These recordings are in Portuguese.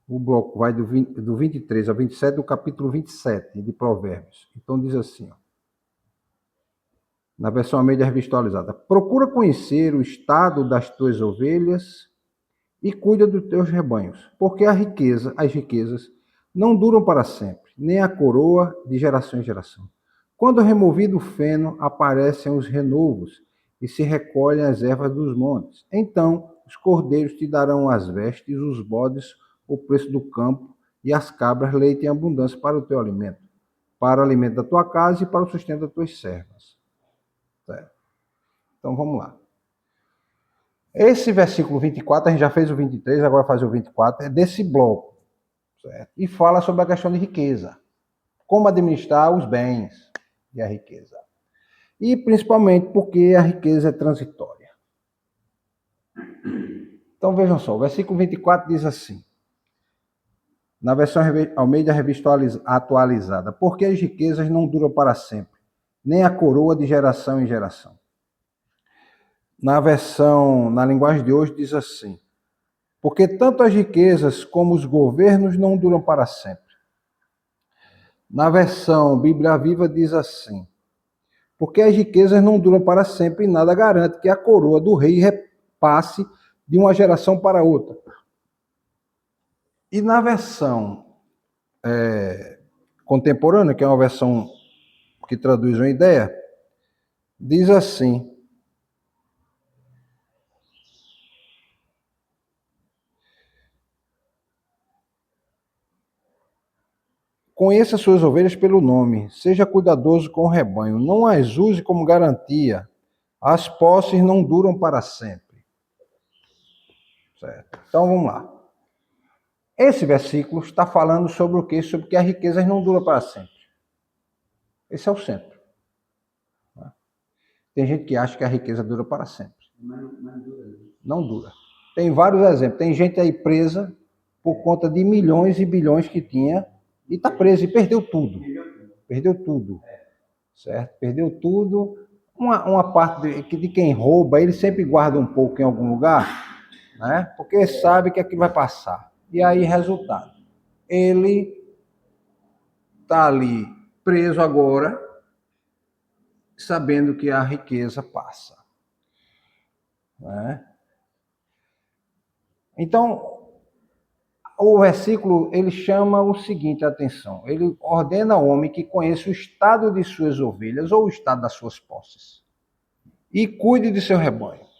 O bloco vai do 23 ao 27 do capítulo 27 de Provérbios. Então diz assim, ó, na versão Almeida Revista Atualizada: procura conhecer o estado das tuas ovelhas e cuida dos teus rebanhos, porque as riquezas não duram para sempre, nem a coroa de geração em geração. Quando removido o feno, aparecem os renovos e se recolhem as ervas dos montes. Então os cordeiros te darão as vestes, os bodes o preço do campo, e as cabras leite em abundância para o teu alimento, para o alimento da tua casa e para o sustento das tuas servas. Certo? Então vamos lá. Esse versículo 24, a gente já fez o 23, agora vai fazer o 24, é desse bloco. Certo? E fala sobre a questão de riqueza. Como administrar os bens e a riqueza. E principalmente porque a riqueza é transitória. Então vejam só, o versículo 24 diz assim, na versão Almeida Revista Atualizada: porque as riquezas não duram para sempre, nem a coroa de geração em geração. Na linguagem de hoje, diz assim: porque tanto as riquezas como os governos não duram para sempre. Na versão Bíblia Viva diz assim: porque as riquezas não duram para sempre e nada garante que a coroa do rei repasse de uma geração para outra. E na versão contemporânea, que é uma versão que traduz uma ideia, diz assim: conheça suas ovelhas pelo nome, seja cuidadoso com o rebanho, não as use como garantia. As posses não duram para sempre. Certo? Então vamos lá. Esse versículo está falando sobre o quê? Sobre que as riquezas não duram para sempre. Esse é o centro. Tem gente que acha que a riqueza dura para sempre. Não dura. Tem vários exemplos. Tem gente aí presa por conta de milhões e bilhões que tinha e está presa e perdeu tudo. Perdeu tudo. Certo? Perdeu tudo. Uma parte de quem rouba, ele sempre guarda um pouco em algum lugar, né? Porque sabe que aquilo vai passar. E aí, resultado, ele está ali preso agora, sabendo que a riqueza passa. Né? Então, o versículo, ele chama o seguinte, atenção, ele ordena ao homem que conheça o estado de suas ovelhas ou o estado das suas posses e cuide de seu rebanho.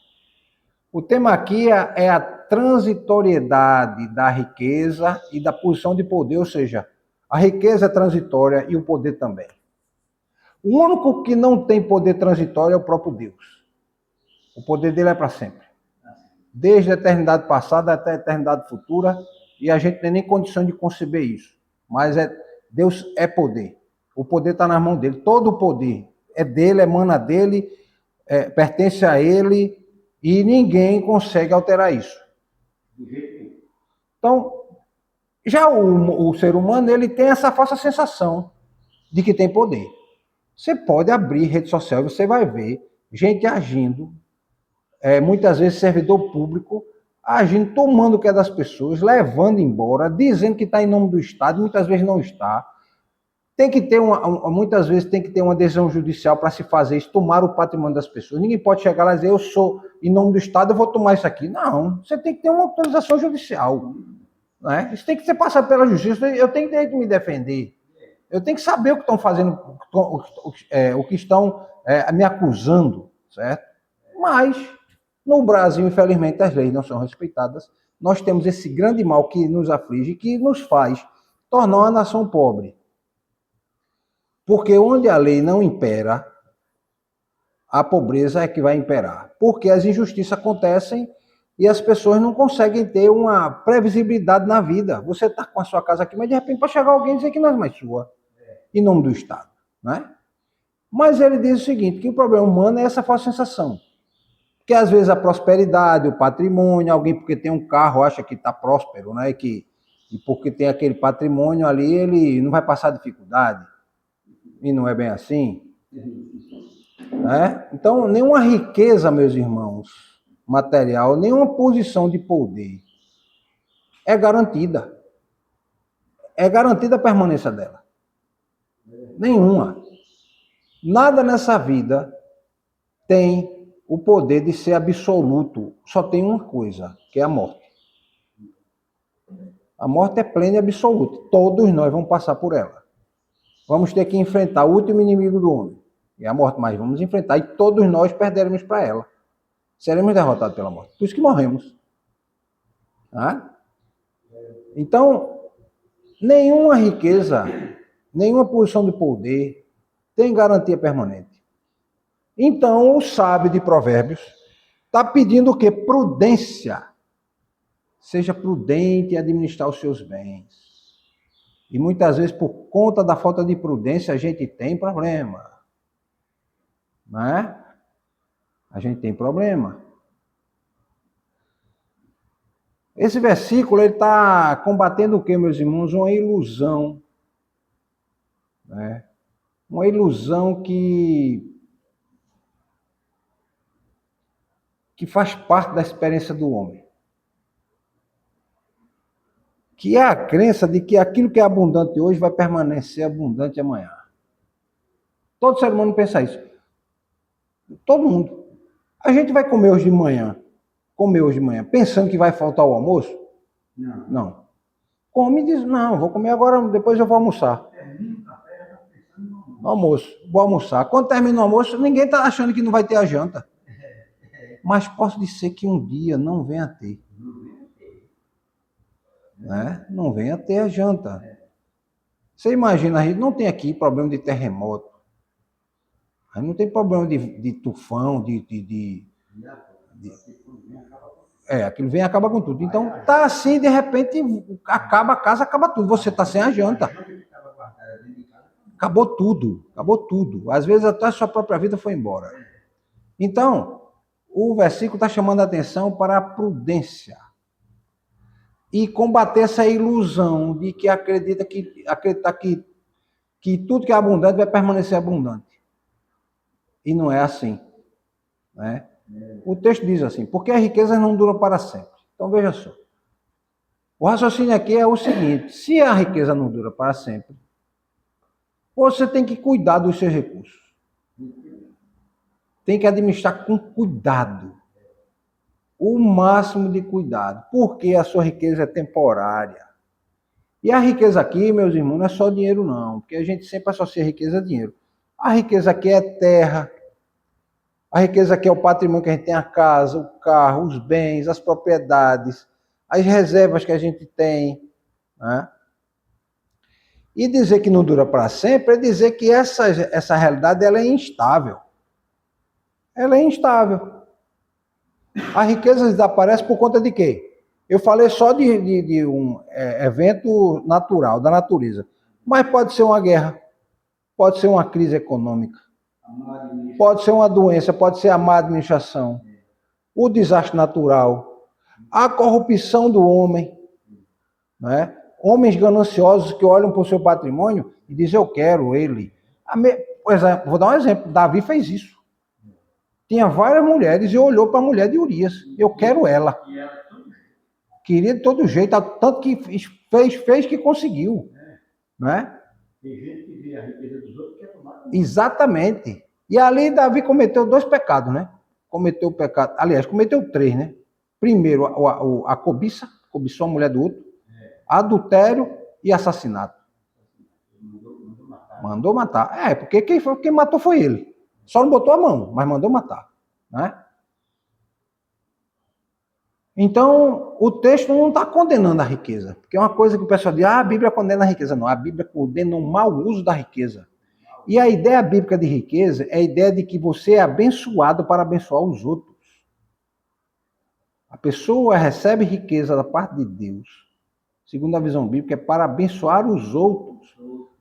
O tema aqui é a transitoriedade da riqueza e da posição de poder, ou seja, a riqueza é transitória e o poder também. O único que não tem poder transitório é o próprio Deus. O poder dele é para sempre. Desde a eternidade passada até a eternidade futura, e a gente não tem nem condição de conceber isso. Mas Deus é poder. O poder está nas mãos dele. Todo o poder é dele, emana dele, pertence a ele, e ninguém consegue alterar isso. Então, já o ser humano, ele tem essa falsa sensação de que tem poder. Você pode abrir rede social e você vai ver gente agindo, muitas vezes servidor público, agindo, tomando o que é das pessoas, levando embora, dizendo que está em nome do Estado, muitas vezes não está. Tem que ter muitas vezes tem que ter uma decisão judicial para se fazer isso, tomar o patrimônio das pessoas. Ninguém pode chegar lá e dizer, eu sou, em nome do Estado, eu vou tomar isso aqui. Não, você tem que ter uma autorização judicial. Né? Isso tem que ser passado pela justiça. Eu tenho direito de me defender. Eu tenho que saber o que estão fazendo, o que estão me acusando, certo? Mas, no Brasil, infelizmente, as leis não são respeitadas. Nós temos esse grande mal que nos aflige, que nos faz tornar uma nação pobre. Porque onde a lei não impera, a pobreza é que vai imperar. Porque as injustiças acontecem e as pessoas não conseguem ter uma previsibilidade na vida. Você está com a sua casa aqui, mas de repente pode chegar alguém e dizer que não é mais sua, em nome do Estado. Né? Mas ele diz o seguinte, que o problema humano é essa falsa sensação. Que às vezes a prosperidade, o patrimônio, alguém porque tem um carro acha que está próspero, né? E porque tem aquele patrimônio ali, ele não vai passar dificuldade. E não é bem assim. Né? Então, nenhuma riqueza, meus irmãos, material, nenhuma posição de poder é garantida. é garantida a permanência dela. Nenhuma. Nada nessa vida tem o poder de ser absoluto. Só tem uma coisa, que é a morte. A morte é plena e absoluta. Todos nós vamos passar por ela. Vamos ter que enfrentar o último inimigo do homem, que é a morte, mas vamos enfrentar e todos nós perderemos para ela. Seremos derrotados pela morte. Por isso que morremos. Tá? Então, nenhuma riqueza, nenhuma posição de poder tem garantia permanente. Então, o sábio de Provérbios está pedindo o quê? Prudência. Seja prudente em administrar os seus bens. E muitas vezes, por conta da falta de prudência, a gente tem problema. Não é? A gente tem problema. Esse versículo está combatendo o quê, meus irmãos? Uma ilusão. Né? Uma ilusão que faz parte da experiência do homem. Que é a crença de que aquilo que é abundante hoje vai permanecer abundante amanhã. Todo ser humano pensa isso. Todo mundo. A gente vai comer hoje de manhã, pensando que vai faltar o almoço? Não. Come e diz, não, vou comer agora, depois eu vou almoçar. No almoço, vou almoçar. Quando termina o almoço, ninguém está achando que não vai ter a janta. Mas posso dizer que um dia não venha a ter. Né? Não venha a ter a janta. Você imagina, a gente não tem aqui problema de terremoto. A gente não tem problema de tufão, aquilo vem e acaba com tudo. Então, tá assim, de repente, acaba a casa, acaba tudo. Você tá sem a janta. Acabou tudo, acabou tudo. Às vezes até a sua própria vida foi embora. Então, o versículo está chamando a atenção para a prudência. E combater essa ilusão de que acreditar que tudo que é abundante vai permanecer abundante. E não é assim. Né? O texto diz assim, porque as riquezas não duram para sempre. Então veja só. O raciocínio aqui é o seguinte, se a riqueza não dura para sempre, você tem que cuidar dos seus recursos. Tem que administrar com cuidado. O máximo de cuidado. Porque a sua riqueza é temporária. E a riqueza aqui, meus irmãos, não é só dinheiro não. Porque a gente sempre associa riqueza a dinheiro. A riqueza aqui é terra. A riqueza aqui é o patrimônio que a gente tem, a casa, o carro, os bens, as propriedades, as reservas que a gente tem. Né? E dizer que não dura para sempre é dizer que essa realidade ela é instável. Ela é instável. A riqueza desaparece por conta de quê? Eu falei só de um evento natural, da natureza. Mas pode ser uma guerra, pode ser uma crise econômica, pode ser uma doença, pode ser a má administração, o desastre natural, a corrupção do homem, né? Homens gananciosos que olham para o seu patrimônio e dizem, eu quero ele. Por exemplo, vou dar um exemplo, Davi fez isso. Tinha várias mulheres e olhou para a mulher de Urias. Eu quero ela. Queria de todo jeito, tanto que fez que conseguiu. Né? Tem gente que vê a riqueza dos outros e quer tomar. Exatamente. E ali Davi cometeu 2 pecados, né? Cometeu o pecado, aliás, cometeu 3, né? Primeiro, a cobiça, cobiçou a mulher do outro, adultério e assassinato. Mandou matar. Porque quem matou foi ele. Só não botou a mão, mas mandou matar. Né? Então, o texto não está condenando a riqueza. Porque é uma coisa que o pessoal diz, a Bíblia condena a riqueza. Não, a Bíblia condena o mau uso da riqueza. E a ideia bíblica de riqueza é a ideia de que você é abençoado para abençoar os outros. A pessoa recebe riqueza da parte de Deus, segundo a visão bíblica, é para abençoar os outros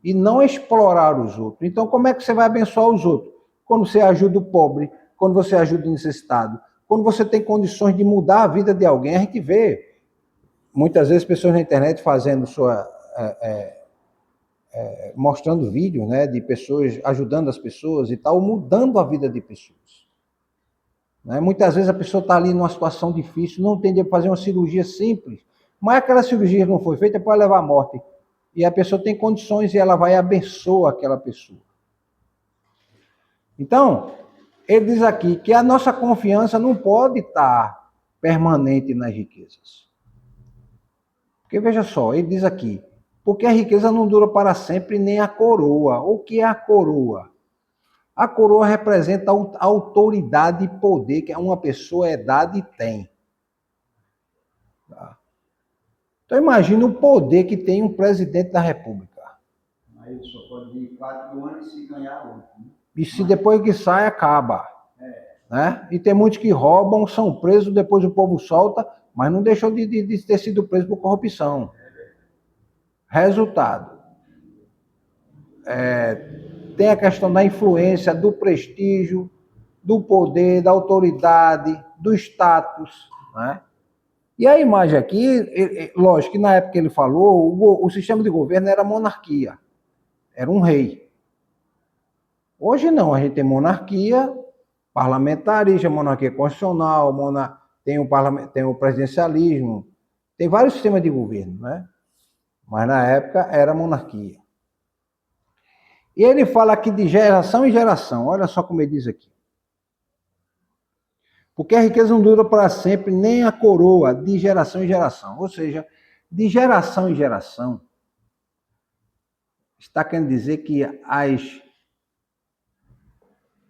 e não explorar os outros. Então, como é que você vai abençoar os outros? Quando você ajuda o pobre, quando você ajuda o necessitado, quando você tem condições de mudar a vida de alguém. A gente vê muitas vezes pessoas na internet fazendo mostrando vídeos, né, de pessoas ajudando as pessoas e tal, mudando a vida de pessoas. Né? Muitas vezes a pessoa está ali numa situação difícil, não tem dinheiro para fazer uma cirurgia simples, mas aquela cirurgia que não foi feita é para levar à morte. e a pessoa tem condições e ela vai abençoar aquela pessoa. Então, ele diz aqui que a nossa confiança não pode estar permanente nas riquezas. Porque veja só, ele diz aqui, porque a riqueza não dura para sempre, nem a coroa. O que é a coroa? A coroa representa a autoridade e poder que uma pessoa é dada e tem. Então imagine o poder que tem um presidente da República. Aí ele só pode ir 4 anos e se ganhar outro. Né? E se depois que sai, acaba. Né? E tem muitos que roubam, são presos, depois o povo solta, mas não deixou de ter sido preso por corrupção. Resultado. Tem a questão da influência, do prestígio, do poder, da autoridade, do status. Né? E a imagem aqui, lógico que na época que ele falou, o sistema de governo era monarquia. Era um rei. Hoje não, a gente tem monarquia parlamentarista, monarquia constitucional, tem o presidencialismo, tem vários sistemas de governo, né? Mas na época era monarquia. E ele fala aqui de geração em geração, olha só como ele diz aqui. Porque a riqueza não dura para sempre, nem a coroa, de geração em geração. Ou seja, de geração em geração, está querendo dizer que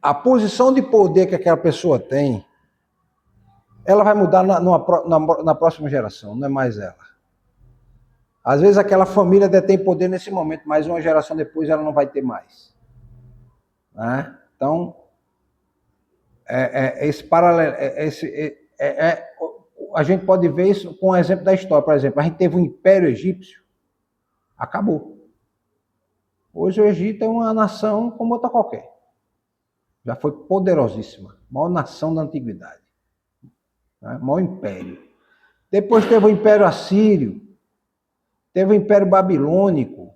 a posição de poder que aquela pessoa tem, ela vai mudar na próxima geração, não é mais ela. Às vezes aquela família detém poder nesse momento, mas uma geração depois ela não vai ter mais. Né? Então, esse paralelo, a gente pode ver isso com o exemplo da história. Por exemplo, a gente teve o Império Egípcio, acabou. Hoje o Egito é uma nação como outra qualquer. Já foi poderosíssima, maior nação da antiguidade, né? Maior império. Depois teve o Império Assírio, teve o Império Babilônico,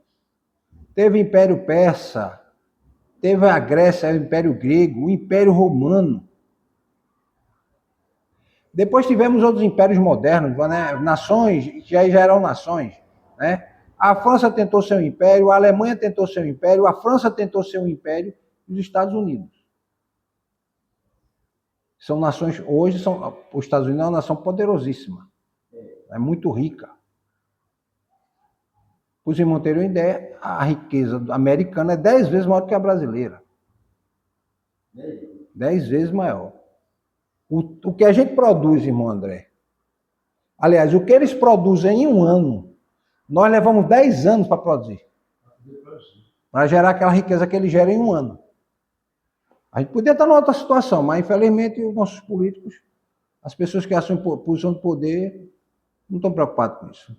teve o Império Persa, teve a Grécia, o Império Grego, o Império Romano. Depois tivemos outros impérios modernos, né? Nações, já eram nações. Né? A França tentou ser um império, a Alemanha tentou ser um império, a França tentou ser um império e os Estados Unidos. São nações, hoje, os Estados Unidos é uma nação poderosíssima, é muito rica. Os irmãos terem uma ideia, a riqueza americana é 10 vezes maior do que a brasileira. 10 vezes maior. O que a gente produz, irmão André, aliás, o que eles produzem em um ano, nós levamos 10 anos para produzir. Para gerar aquela riqueza que eles geram em um ano. A gente podia estar em outra situação, mas infelizmente os nossos políticos, as pessoas que assumem posição de poder, não estão preocupados com isso,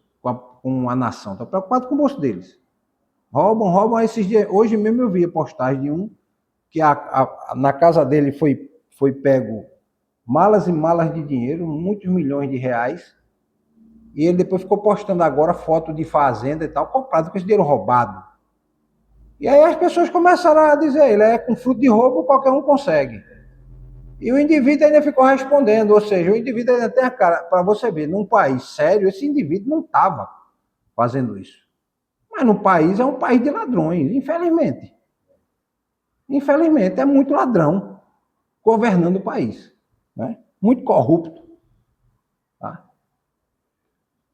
com a nação, estão preocupados com o bolso deles. Roubam. Esses dias, hoje mesmo eu vi a postagem de um que na casa dele foi pego malas e malas de dinheiro, muitos milhões de reais, e ele depois ficou postando agora foto de fazenda e tal, comprado com esse dinheiro roubado. E aí as pessoas começaram a dizer, ele é com fruto de roubo, qualquer um consegue. E o indivíduo ainda ficou respondendo, ou seja, o indivíduo ainda tem a cara, para você ver, num país sério, esse indivíduo não estava fazendo isso. Mas no país é um país de ladrões, infelizmente. Infelizmente, é muito ladrão governando o país. Né? Muito corrupto. Tá?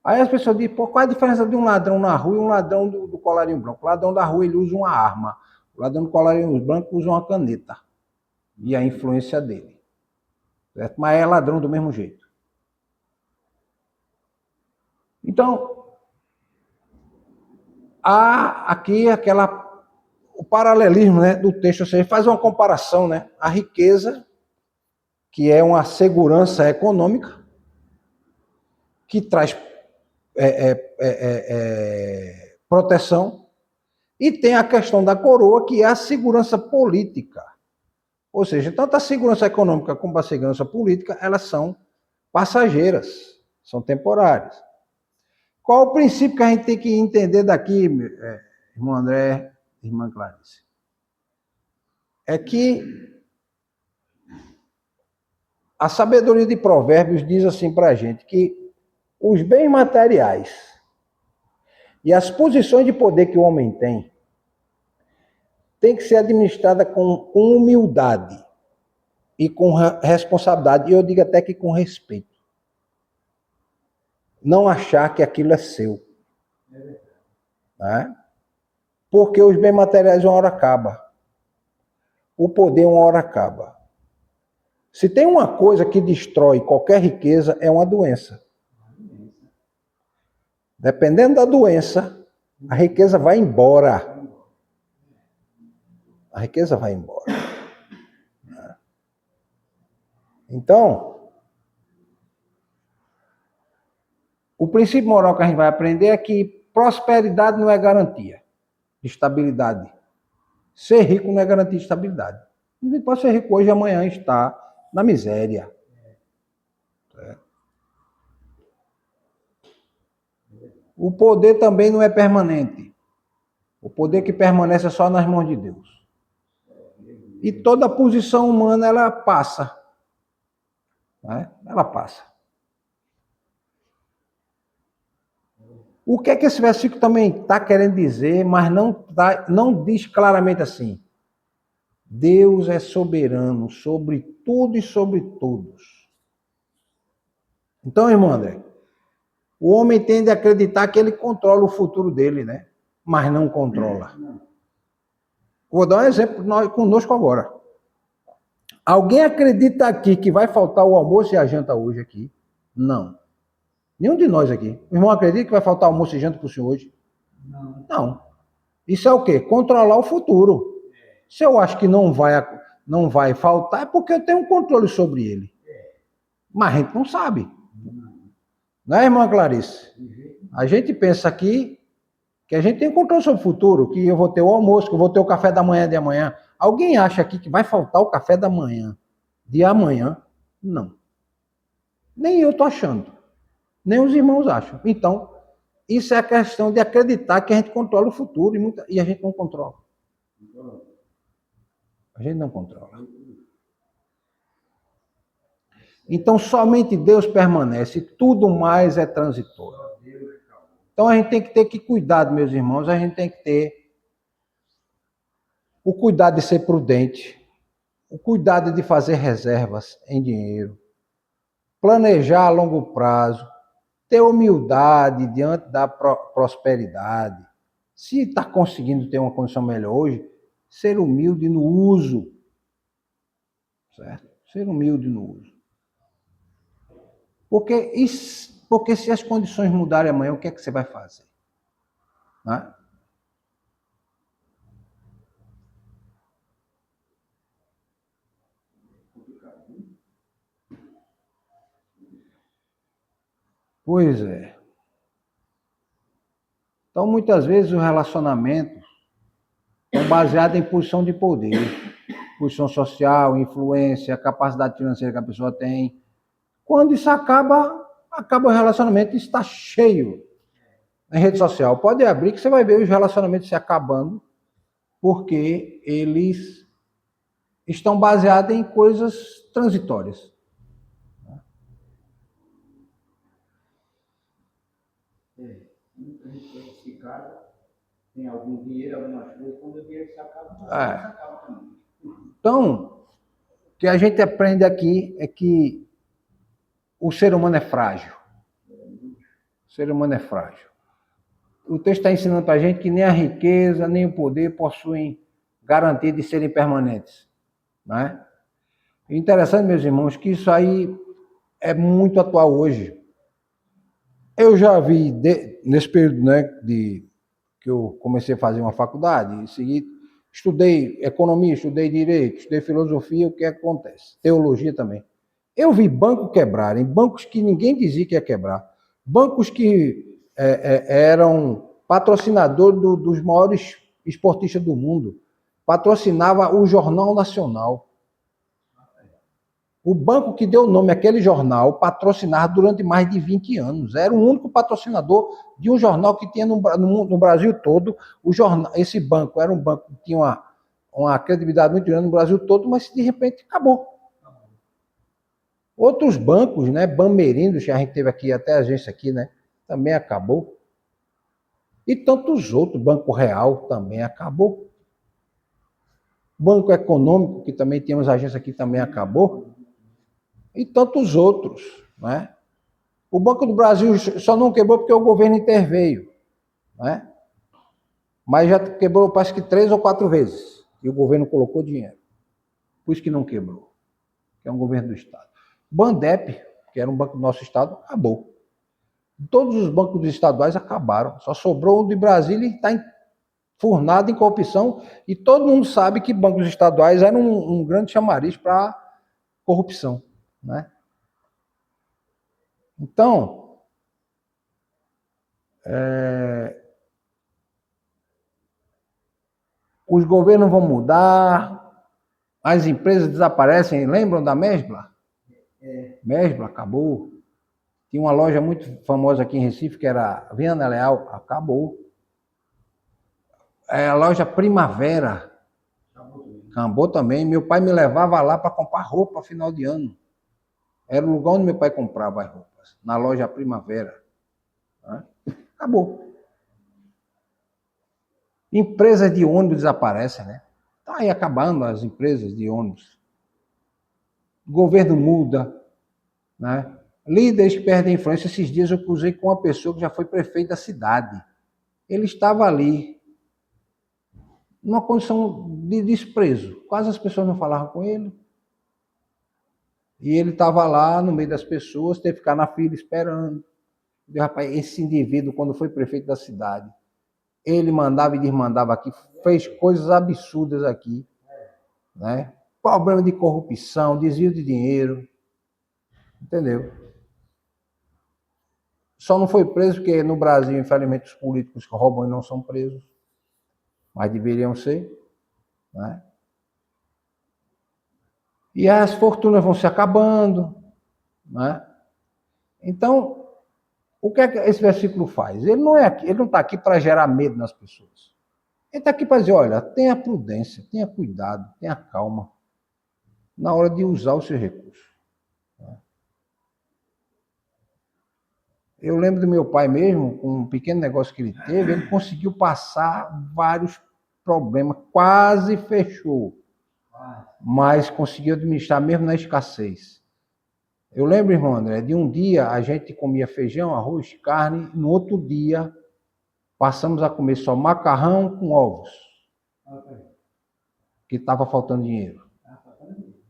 Aí as pessoas dizem, pô, qual é a diferença de um ladrão na rua e um ladrão do colarinho branco? O ladrão da rua ele usa uma arma, o ladrão do colarinho branco usa uma caneta. E a influência dele. Certo? Mas é ladrão do mesmo jeito. Então, há aqui o paralelismo, né, do texto, ou seja, faz uma comparação, né, a riqueza, que é uma segurança econômica, que traz proteção, e tem a questão da coroa, que é a segurança política. Ou seja, tanto a segurança econômica como a segurança política, elas são passageiras, são temporárias. Qual o princípio que a gente tem que entender daqui, irmão André, irmã Clarice? É que a sabedoria de Provérbios diz assim para a gente, que os bens materiais E as posições de poder que o homem tem que ser administrada com humildade e com responsabilidade, e eu digo até que com respeito. Não achar que aquilo é seu. Né? Porque os bens materiais uma hora acabam. O poder uma hora acaba. Se tem uma coisa que destrói qualquer riqueza, é uma doença. Dependendo da doença, a riqueza vai embora. A riqueza vai embora. Então, o princípio moral que a gente vai aprender é que prosperidade não é garantia de estabilidade. Ser rico não é garantia de estabilidade. Ninguém pode ser rico hoje e amanhã está na miséria. O poder também não é permanente. O poder que permanece é só nas mãos de Deus. E toda posição humana, ela passa. Né? Ela passa. O que é que esse versículo também está querendo dizer, mas não diz claramente assim. Deus é soberano sobre tudo e sobre todos. Então, irmão André, o homem tende a acreditar que ele controla o futuro dele, né? Mas não controla. Vou dar um exemplo conosco agora. Alguém acredita aqui que vai faltar o almoço e a janta hoje aqui? Não. Nenhum de nós aqui. O irmão acredita que vai faltar almoço e janta para o senhor hoje? Não. Isso é o quê? Controlar o futuro. Se eu acho que não vai faltar, é porque eu tenho um controle sobre ele. Mas a gente não sabe. Não é, irmã Clarice? A gente pensa aqui que a gente tem controle sobre o futuro, que eu vou ter o almoço, que eu vou ter o café da manhã de amanhã. Alguém acha aqui que vai faltar o café da manhã de amanhã? Não. Nem eu estou achando. Nem os irmãos acham. Então, isso é a questão de acreditar que a gente controla o futuro e a gente não controla. A gente não controla. Então, somente Deus permanece, tudo mais é transitório. Então, a gente tem que ter cuidado, meus irmãos, a gente tem que ter o cuidado de ser prudente, o cuidado de fazer reservas em dinheiro, planejar a longo prazo, ter humildade diante da prosperidade. Se está conseguindo ter uma condição melhor hoje, ser humilde no uso. Certo? Ser humilde no uso. Porque se as condições mudarem amanhã, o que é que você vai fazer? Né? Pois é. Então, muitas vezes, os relacionamentos são baseados em posição de poder, posição social, influência, capacidade financeira que a pessoa tem. Quando isso acaba o relacionamento está cheio na rede social. Pode abrir que você vai ver os relacionamentos se acabando, porque eles estão baseados em coisas transitórias. Muita gente se casa, tem algum dinheiro, algumas coisas, quando o dinheiro se acaba, se acaba também. Então, o que a gente aprende aqui é que o ser humano é frágil. O ser humano é frágil. O texto está ensinando para a gente que nem a riqueza, nem o poder possuem garantia de serem permanentes. Não é? Interessante, meus irmãos, que isso aí é muito atual hoje. Eu já vi, nesse período, né, que eu comecei a fazer uma faculdade, em seguida, estudei economia, estudei direito, estudei filosofia, o que acontece? Teologia também. Eu vi bancos quebrarem, bancos que ninguém dizia que ia quebrar, bancos que eram patrocinadores dos maiores esportistas do mundo, patrocinava o Jornal Nacional. O banco que deu nome àquele jornal patrocinava durante mais de 20 anos. Era o único patrocinador de um jornal que tinha no Brasil todo. Esse banco era um banco que tinha uma credibilidade muito grande no Brasil todo, mas de repente acabou. Outros bancos, né, Bamerindo, que a gente teve aqui, até a agência aqui, né, também acabou. E tantos outros, Banco Real também acabou. Banco Econômico, que também temos agência aqui, também acabou. E tantos outros, né? O Banco do Brasil só não quebrou porque o governo interveio, né? Mas já quebrou, parece que 3 ou 4 vezes. E o governo colocou dinheiro. Por isso que não quebrou. Que é um governo do Estado. Bandep, que era um banco do nosso Estado, acabou. Todos os bancos estaduais acabaram. Só sobrou o de Brasília e está enfurnado em corrupção. E todo mundo sabe que bancos estaduais eram um grande chamariz para corrupção, né? Então, os governos vão mudar, as empresas desaparecem. Lembram da Mesbla? Mesbla acabou. Tinha uma loja muito famosa aqui em Recife, que era Viana Leal, acabou. A loja Primavera acabou também. Meu pai me levava lá para comprar roupa final de ano. Era o lugar onde meu pai comprava as roupas, na loja Primavera. Acabou. Empresas de ônibus desaparecem, né? Está aí acabando as empresas de ônibus. O governo muda, né? Líderes perdem influência. Esses dias eu cruzei com uma pessoa que já foi prefeito da cidade. Ele estava ali, numa condição de desprezo. Quase as pessoas não falavam com ele. E ele estava lá no meio das pessoas, teve que ficar na fila esperando. E, rapaz, esse indivíduo, quando foi prefeito da cidade, ele mandava e desmandava aqui, fez coisas absurdas aqui, né? Problema de corrupção, desvio de dinheiro, entendeu? Só não foi preso porque no Brasil, infelizmente, os políticos que roubam e não são presos, mas deveriam ser, né? E as fortunas vão se acabando, né? Então, o que é que esse versículo faz? Ele não está aqui para gerar medo nas pessoas. Ele está aqui para dizer, olha, tenha prudência, tenha cuidado, tenha calma na hora de usar os seus recursos. Eu lembro do meu pai mesmo, com um pequeno negócio que ele teve, ele conseguiu passar vários problemas, quase fechou, mas conseguiu administrar mesmo na escassez. Eu lembro, irmão André, de um dia a gente comia feijão, arroz, carne, no outro dia passamos a comer só macarrão com ovos, que estava faltando dinheiro.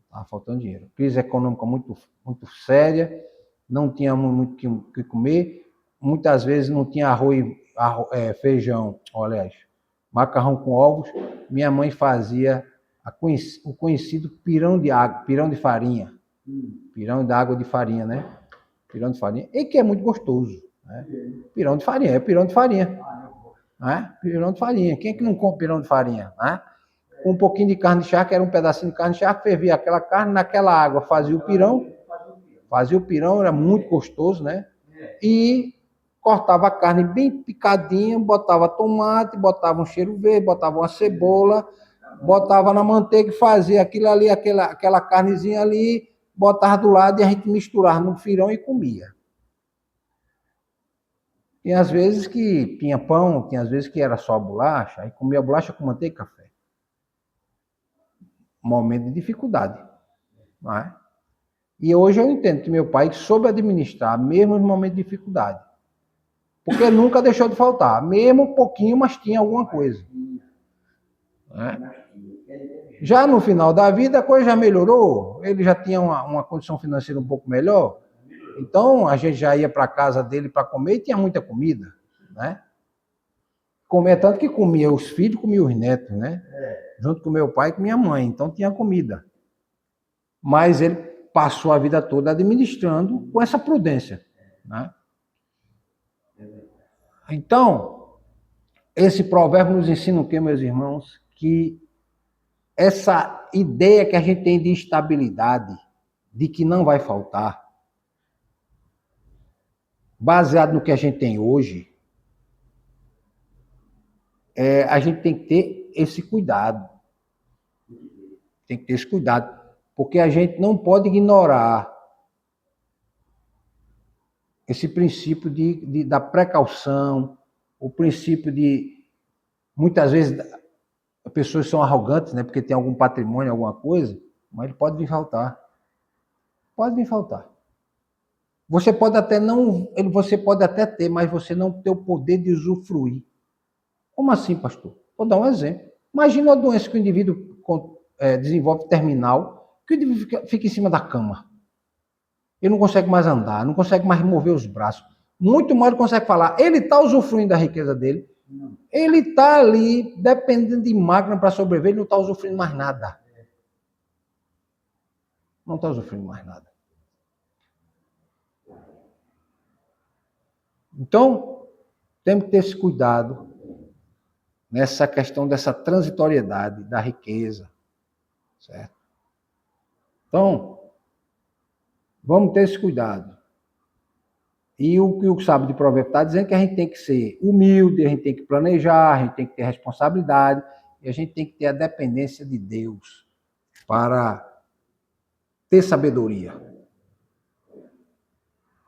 Estava faltando dinheiro. Crise econômica muito, muito séria, não tínhamos muito o que comer, muitas vezes não tinha feijão, aliás, macarrão com ovos. Minha mãe fazia o conhecido pirão de água, pirão de farinha. Pirão de água de farinha, né? Pirão de farinha. E que é muito gostoso. Né? Pirão de farinha, é pirão de farinha. Né? Pirão de farinha. Quem é que não come pirão de farinha? Né? Com um pouquinho de carne de charque, era um pedacinho de carne de charque, fervia aquela carne, naquela água fazia o pirão. Fazia o pirão, era muito gostoso, né? E cortava a carne bem picadinha, botava tomate, botava um cheiro verde, botava uma cebola, botava na manteiga e fazia aquilo ali, aquela carnezinha ali, botava do lado e a gente misturava no pirão e comia. Tinha às vezes que tinha pão, tinha às vezes que era só bolacha, aí comia bolacha com manteiga e café. Momento de dificuldade, não é? E hoje eu entendo que meu pai soube administrar, mesmo nos momentos de dificuldade. Porque nunca deixou de faltar, mesmo um pouquinho, mas tinha alguma coisa. Já no final da vida, a coisa já melhorou, ele já tinha uma condição financeira um pouco melhor, então a gente já ia para a casa dele para comer e tinha muita comida, né? Comia tanto que comia os filhos, comia os netos, né? Junto com meu pai e com minha mãe, então tinha comida. Mas ele passou a vida toda administrando com essa prudência, né? Então, esse provérbio nos ensina o quê, meus irmãos? Que essa ideia que a gente tem de estabilidade, de que não vai faltar, baseado no que a gente tem hoje, a gente tem que ter esse cuidado. Tem que ter esse cuidado, porque a gente não pode ignorar esse princípio da precaução, o princípio de, muitas vezes, as pessoas são arrogantes, né, porque tem algum patrimônio, alguma coisa, mas ele pode vir faltar. Pode vir faltar. Você pode até não, você pode até ter, mas você não tem o poder de usufruir. Como assim, pastor? Vou dar um exemplo. Imagina uma doença que o indivíduo desenvolve terminal, que o indivíduo fica em cima da cama. Ele não consegue mais andar, não consegue mais mover os braços. Muito mal ele consegue falar. Ele está usufruindo da riqueza dele. Ele está ali, dependendo de máquina para sobreviver, ele não está usufruindo mais nada. Não está usufruindo mais nada. Então, temos que ter esse cuidado nessa questão dessa transitoriedade da riqueza. Certo? Então, vamos ter esse cuidado. E o que o sábio de provérbio está dizendo é que a gente tem que ser humilde, a gente tem que planejar, a gente tem que ter responsabilidade, e a gente tem que ter a dependência de Deus para ter sabedoria.